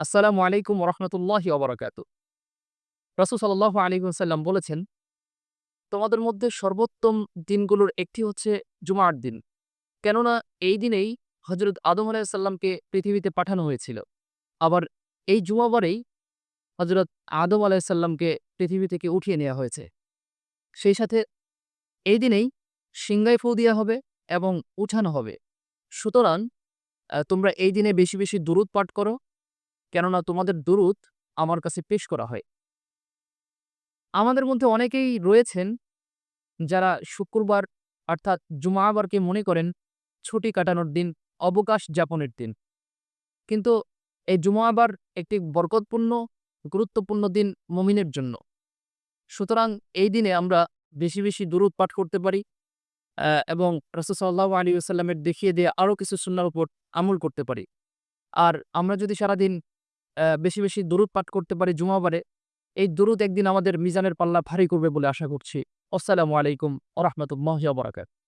আসসালামু আলাইকুম ওরহমতুল্লাহি ওবরাকাতু। রাসূল সাল্লাল্লাহু আলাইহি ওয়াসাল্লাম বলেছেন, তোমাদের মধ্যে সর্বোত্তম দিনগুলোর একটি হচ্ছে জুমার দিন। কেননা এই দিনেই হযরত আদম আলাইহিস সালামকে পৃথিবীতে পাঠানো হয়েছিল। আবার এই জুমাবারেই হযরত আদম আলাইহিস সালামকে পৃথিবী থেকে উঠিয়ে নেয়া হয়েছে। সেই সাথে এই দিনেই সিংগায় ফু দেয়া হবে এবং উঠানো হবে। সুতরাং তোমরা এই দিনে বেশি, বেশি দুরূদ পাঠ করো। কেননা তোমাদের দুরূদ আমার কাছে পেশ করা হয়। আমাদের মধ্যে অনেকেই রয়েছেন যারা শুক্রবার অর্থাৎ জুমাবারকে মনে করেন ছুটি কাটানোর দিন, অবকাশ যাপনের দিন। কিন্তু এই জুমাবার একটি বরকতপূর্ণ, গুরুত্বপূর্ণ দিন মুমিনের জন্য। সুতরাং এই দিনে আমরা বেশি, বেশি দুরূদ পাঠ করতে পারি এবং রাসূল সাল্লাল্লাহু আলাইহি ওয়াসাল্লামের দেখিয়ে দেয়া আরো কিছু সুন্নাহর উপর আমল করতে পারি। আর আমরা যদি সারাদিন বেশি, বেশি দুরূদ পাঠ করতে পারি জুমাবারে, এই দুরূদ একদিন আমাদের মিজানের পাল্লা ভারী করবে বলে আশা করছি। আসসালামু আলাইকুম ওয়া রাহমাতুল্লাহি ওয়া বারাকাতুহু।